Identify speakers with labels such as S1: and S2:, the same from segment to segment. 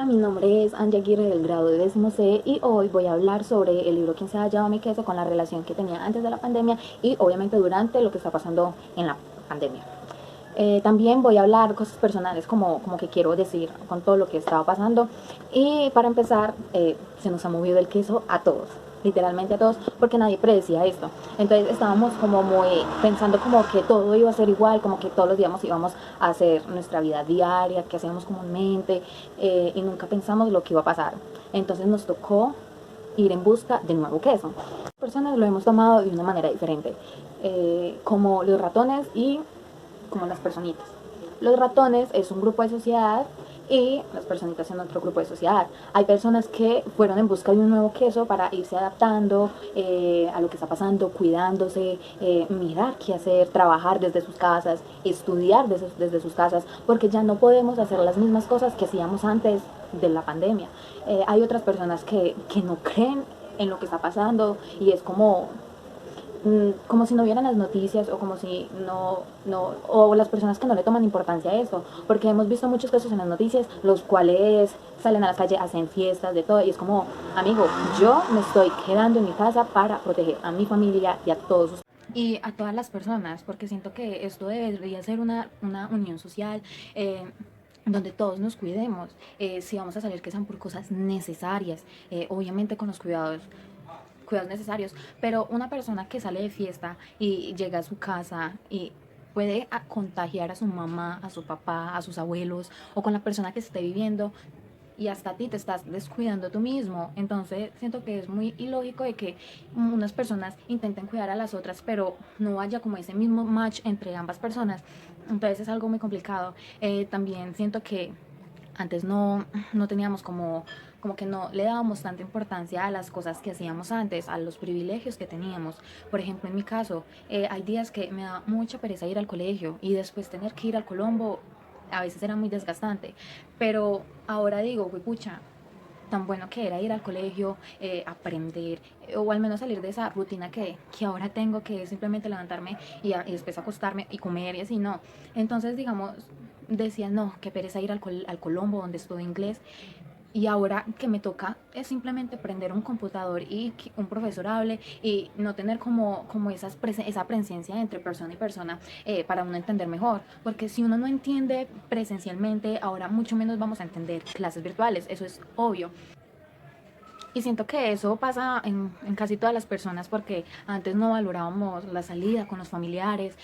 S1: Mi nombre es Angie Aguirre del grado de 10º C y hoy voy a hablar sobre el libro ¿Quién se ha hallado mi queso? Con la relación que tenía antes de la pandemia y obviamente durante lo que está pasando en la pandemia. También voy a hablar cosas personales como que quiero decir con todo lo que estaba pasando. Y para empezar, se nos ha movido el queso a todos, literalmente a todos, porque nadie predecía esto. Entonces estábamos como muy pensando como que todo iba a ser igual, como que todos los días íbamos a hacer nuestra vida diaria, que hacíamos comúnmente, y nunca pensamos lo que iba a pasar. Entonces nos tocó ir en busca de nuevo queso. Las personas lo hemos tomado de una manera diferente, como los ratones y como las personitas. Los ratones es un grupo de sociedad y las personitas en otro grupo de sociedad. Hay personas que fueron en busca de un nuevo queso para irse adaptando a lo que está pasando, cuidándose, mirar qué hacer, trabajar desde sus casas, estudiar desde sus casas, porque ya no podemos hacer las mismas cosas que hacíamos antes de la pandemia. Hay otras personas que no creen en lo que está pasando y es como si no vieran las noticias o como si o las personas que no le toman importancia a esto, porque hemos visto muchos casos en las noticias, los cuales salen a la calle, hacen fiestas, de todo, y es como, amigo, yo me estoy quedando en mi casa para proteger a mi familia y a todos y a todas las personas, porque siento que esto debería ser una unión social, donde todos nos cuidemos, si vamos a salir que sean por cosas necesarias, obviamente con los cuidados necesarios, pero una persona que sale de fiesta y llega a su casa y puede contagiar a su mamá, a su papá, a sus abuelos o con la persona que esté viviendo y hasta a ti te estás descuidando tú mismo. Entonces siento que es muy ilógico de que unas personas intenten cuidar a las otras, pero no haya como ese mismo match entre ambas personas. Entonces es algo muy complicado. También siento que antes no teníamos como que no le dábamos tanta importancia a las cosas que hacíamos antes, a los privilegios que teníamos. Por ejemplo, en mi caso, hay días que me da mucha pereza ir al colegio y después tener que ir al Colombo a veces era muy desgastante. Pero ahora digo, pucha, tan bueno que era ir al colegio, aprender, o al menos salir de esa rutina que ahora tengo, que es simplemente levantarme y después acostarme y comer y así, no. Entonces, digamos, decía, no, qué pereza ir al Colombo, donde estudio inglés, y ahora que me toca es simplemente prender un computador y que un profesor hable y no tener como esa presencia entre persona y persona, para uno entender mejor. Porque si uno no entiende presencialmente, ahora mucho menos vamos a entender clases virtuales, eso es obvio. Y siento que eso pasa en casi todas las personas porque antes no valorábamos la salida con los familiares,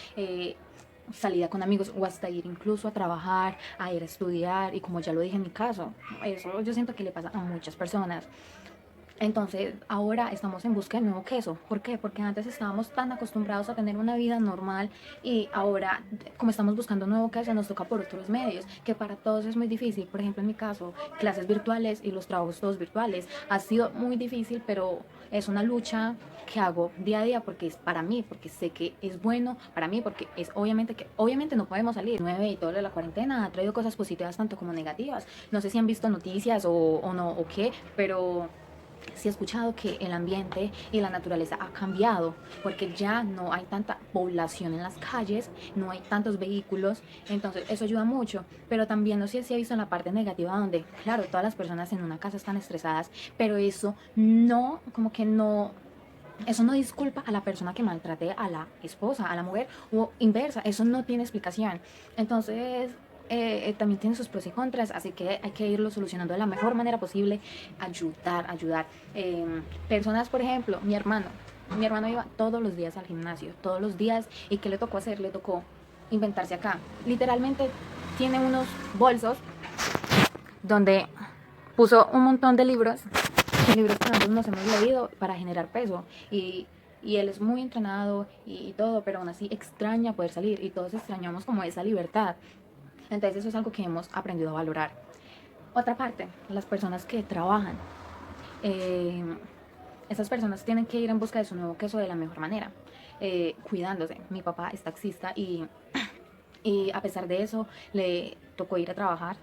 S1: salida con amigos o hasta ir incluso a trabajar, a ir a estudiar y como ya lo dije en mi caso, eso yo siento que le pasa a muchas personas. Entonces, ahora estamos en busca de nuevo queso. ¿Por qué? Porque antes estábamos tan acostumbrados a tener una vida normal y ahora, como estamos buscando nuevo queso, nos toca por otros medios, que para todos es muy difícil. Por ejemplo, en mi caso, clases virtuales y los trabajos todos virtuales. Ha sido muy difícil, pero es una lucha que hago día a día porque es para mí, porque sé que es bueno para mí, porque es obviamente no podemos salir. 9 y todo lo de la cuarentena ha traído cosas positivas tanto como negativas. No sé si han visto noticias o no o qué, pero sí he escuchado que el ambiente y la naturaleza ha cambiado porque ya no hay tanta población en las calles, no hay tantos vehículos, entonces eso ayuda mucho, pero también no sé si he visto en la parte negativa donde, claro, todas las personas en una casa están estresadas, pero eso no, como que no, eso no disculpa a la persona que maltrate a la esposa, a la mujer, o inversa, eso no tiene explicación. Entonces, también tiene sus pros y contras, así que hay que irlo solucionando de la mejor manera posible, ayudar. Personas, por ejemplo, mi hermano iba todos los días al gimnasio, todos los días, ¿y qué le tocó hacer? Le tocó inventarse acá. Literalmente tiene unos bolsos donde puso un montón de libros que nosotros nos hemos leído para generar peso y él es muy entrenado y todo, pero aún así extraña poder salir y todos extrañamos como esa libertad. Entonces eso es algo que hemos aprendido a valorar. Otra parte, las personas que trabajan. Eh, Esas personas tienen que ir en busca de su nuevo queso de la mejor manera, cuidándose. Mi papá es taxista y a pesar de eso le tocó ir a trabajar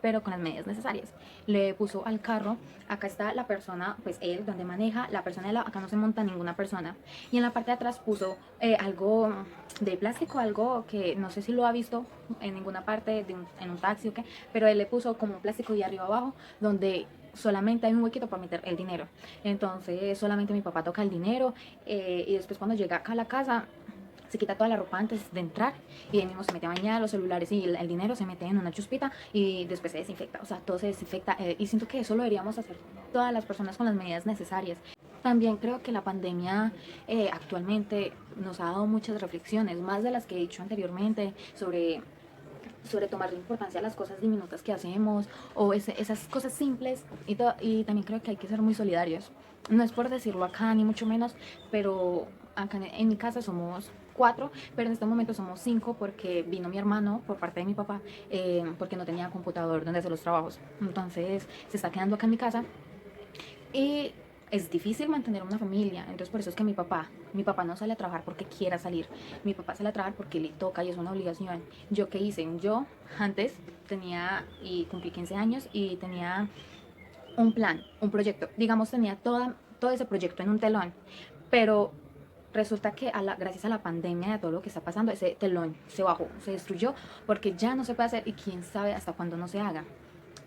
S1: pero con las medidas necesarias. Le puso al carro, acá está la persona, pues él, donde maneja, la persona acá no se monta ninguna persona. Y en la parte de atrás puso algo de plástico, algo que no sé si lo ha visto en ninguna parte, en un taxi o qué, pero él le puso como un plástico de arriba abajo, donde solamente hay un huequito para meter el dinero. Entonces solamente mi papá toca el dinero y después cuando llega acá a la casa se quita toda la ropa antes de entrar y ahí mismo se mete a bañar, los celulares y el dinero se mete en una chuspita y después se desinfecta, o sea, todo se desinfecta y siento que eso lo deberíamos hacer todas las personas con las medidas necesarias. También creo que la pandemia actualmente nos ha dado muchas reflexiones, más de las que he dicho anteriormente, sobre tomar importancia a las cosas diminutas que hacemos o esas cosas simples y también creo que hay que ser muy solidarios. No es por decirlo acá ni mucho menos, pero acá en mi casa somos 4, pero en este momento somos 5 porque vino mi hermano por parte de mi papá porque no tenía computador donde hacer los trabajos. Entonces se está quedando acá en mi casa y es difícil mantener una familia, entonces por eso es que mi papá no sale a trabajar porque quiera salir, mi papá sale a trabajar porque le toca y es una obligación. ¿Yo qué hice? Yo antes tenía y cumplí 15 años y tenía un plan, un proyecto, digamos tenía todo ese proyecto en un telón, pero resulta que gracias a la pandemia y a todo lo que está pasando, ese telón se bajó, se destruyó porque ya no se puede hacer y quién sabe hasta cuándo no se haga.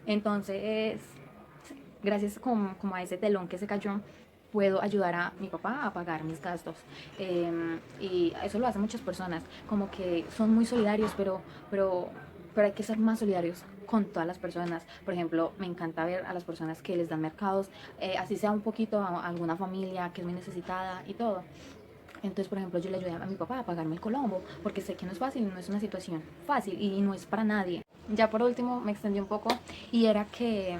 S1: Entonces gracias como a ese telón que se cayó, puedo ayudar a mi papá a pagar mis gastos. Y eso lo hacen muchas personas, como que son muy solidarios, pero hay que ser más solidarios con todas las personas. Por ejemplo, me encanta ver a las personas que les dan mercados, así sea un poquito a alguna familia que es muy necesitada y todo. Entonces, por ejemplo, yo le ayudé a mi papá a pagarme el colombo, porque sé que no es fácil, no es una situación fácil y no es para nadie. Ya por último, me extendí un poco y era que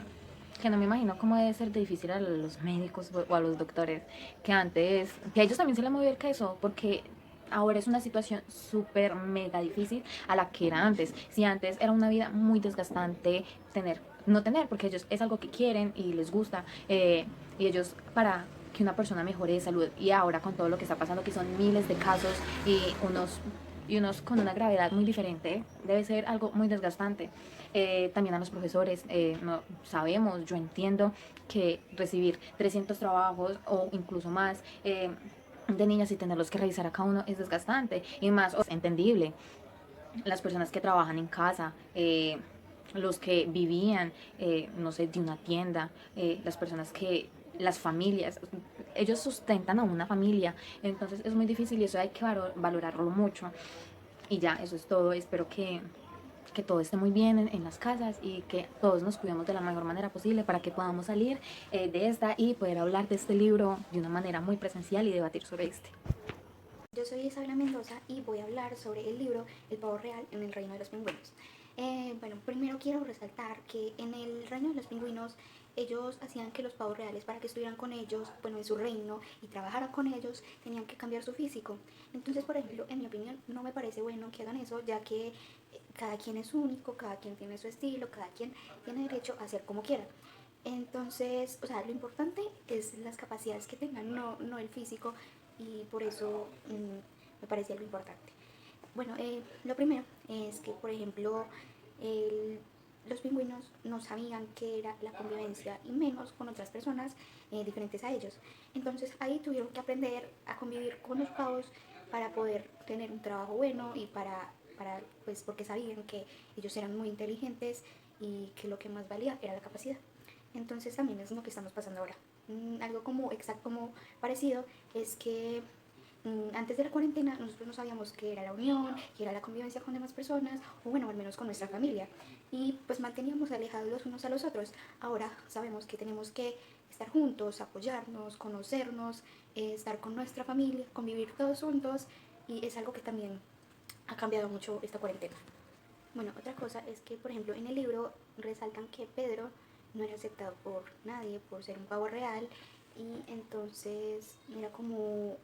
S1: no me imagino cómo debe ser de difícil a los médicos o a los doctores, que antes, que a ellos también se les movió el queso, porque ahora es una situación súper mega difícil a la que era antes. Si antes era una vida muy desgastante no tener, porque ellos es algo que quieren y les gusta, y ellos para que una persona mejore de salud y ahora con todo lo que está pasando, que son miles de casos y unos con una gravedad muy diferente, debe ser algo muy desgastante. También a los profesores, no sabemos, yo entiendo que recibir 300 trabajos o incluso más de niñas y tenerlos que revisar a cada uno es desgastante y más es entendible. Las personas que trabajan en casa, los que vivían, no sé, de una tienda, las personas que las familias, ellos sustentan a una familia, entonces es muy difícil y eso hay que valorarlo mucho. Y ya, eso es todo. Espero que todo esté muy bien en las casas y que todos nos cuidemos de la mejor manera posible para que podamos salir de esta y poder hablar de este libro de una manera muy presencial y debatir sobre este.
S2: Yo soy Isabela Mendoza y voy a hablar sobre el libro El pavo real en el reino de los pingüinos. Bueno, primero quiero resaltar que en el reino de los pingüinos ellos hacían que los pavos reales, para que estuvieran con ellos, bueno, en su reino y trabajaran con ellos, tenían que cambiar su físico. Entonces, por ejemplo, en mi opinión, no me parece bueno que hagan eso, ya que cada quien es único, cada quien tiene su estilo, cada quien tiene derecho a hacer como quiera. Entonces, o sea, lo importante es las capacidades que tengan, no el físico, y por eso me parece algo importante. Bueno, lo primero es que, por ejemplo, los pingüinos no sabían qué era la convivencia y menos con otras personas diferentes a ellos. Entonces ahí tuvieron que aprender a convivir con los pavos para poder tener un trabajo bueno y pues porque sabían que ellos eran muy inteligentes y que lo que más valía era la capacidad. Entonces también es lo que estamos pasando ahora. Algo como exacto, como parecido, es que antes de la cuarentena nosotros no sabíamos qué era la unión, qué era la convivencia con demás personas, o bueno, al menos con nuestra familia. Y pues manteníamos alejados los unos a los otros. Ahora sabemos que tenemos que estar juntos, apoyarnos, conocernos, estar con nuestra familia, convivir todos juntos, y es algo que también ha cambiado mucho esta cuarentena. Bueno, otra cosa es que, por ejemplo, en el libro resaltan que Pedro no era aceptado por nadie por ser un pavo real, y entonces era como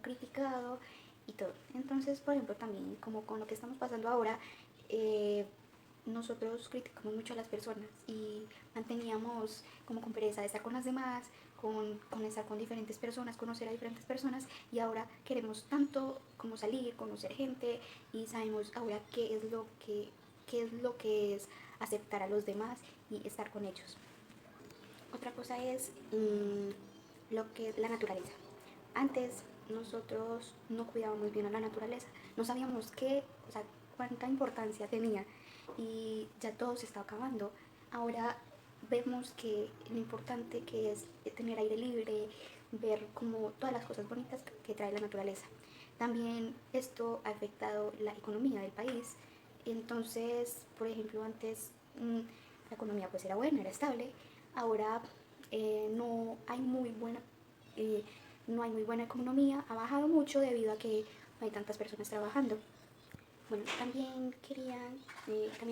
S2: criticado y todo. Entonces, por ejemplo, también como con lo que estamos pasando ahora, nosotros criticamos mucho a las personas y manteníamos como con pereza de estar con las demás, con estar con diferentes personas, conocer a diferentes personas, y ahora queremos tanto como salir, conocer gente, y sabemos ahora qué es lo que es aceptar a los demás y estar con ellos. Otra cosa es lo que es la naturaleza. Antes nosotros no cuidábamos bien a la naturaleza, no sabíamos o sea, cuánta importancia tenía y ya todo se está acabando. Ahora vemos que lo importante que es tener aire libre, ver como todas las cosas bonitas que trae la naturaleza. También esto ha afectado la economía del país. Entonces, por ejemplo, antes la economía pues era buena, era estable. Ahora no hay muy buena eh, no hay muy buena economía, ha bajado mucho debido a que no hay tantas personas trabajando. Bueno, también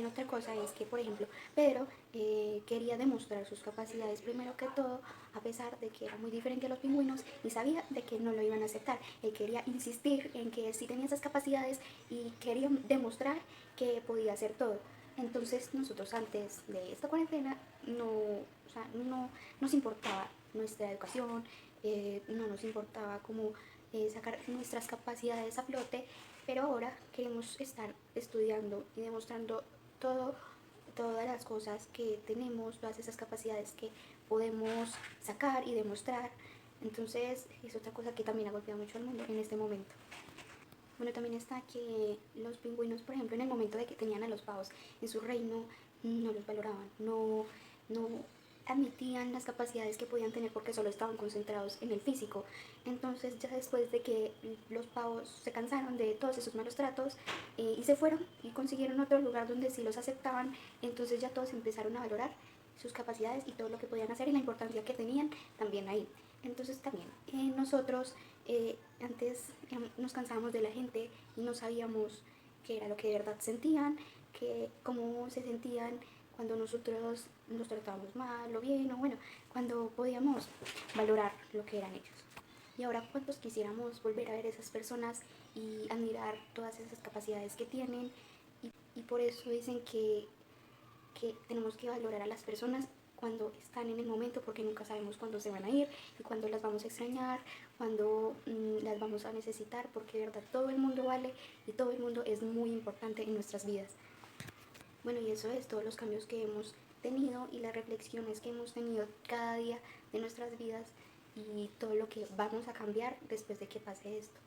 S2: otra cosa es que, por ejemplo, Pedro quería demostrar sus capacidades primero que todo, a pesar de que era muy diferente a los pingüinos y sabía de que no lo iban a aceptar. Él quería insistir en que sí tenía esas capacidades y quería demostrar que podía hacer todo. Entonces nosotros antes de esta cuarentena no nos importaba nuestra educación, no nos importaba cómo sacar nuestras capacidades a flote, pero ahora queremos estar estudiando y demostrando todas las cosas que tenemos, todas esas capacidades que podemos sacar y demostrar. Entonces es otra cosa que también ha golpeado mucho al mundo en este momento. Bueno, también está que los pingüinos, por ejemplo, en el momento de que tenían a los pavos en su reino, no los valoraban, no admitían las capacidades que podían tener porque solo estaban concentrados en el físico. Entonces ya después de que los pavos se cansaron de todos esos malos tratos y se fueron y consiguieron otro lugar donde sí los aceptaban, entonces ya todos empezaron a valorar sus capacidades y todo lo que podían hacer y la importancia que tenían también ahí. Entonces también nosotros antes nos cansábamos de la gente y no sabíamos qué era lo que de verdad sentían, cómo se sentían cuando nosotros nos tratábamos mal o bien, o bueno, cuando podíamos valorar lo que eran ellos. Y ahora, ¿cuántos quisiéramos volver a ver esas personas y admirar todas esas capacidades que tienen? Y por eso dicen que tenemos que valorar a las personas cuando están en el momento, porque nunca sabemos cuándo se van a ir y cuándo las vamos a extrañar, cuándo las vamos a necesitar, porque de verdad todo el mundo vale y todo el mundo es muy importante en nuestras vidas. Bueno, y eso es todos los cambios que hemos tenido y las reflexiones que hemos tenido cada día de nuestras vidas y todo lo que vamos a cambiar después de que pase esto.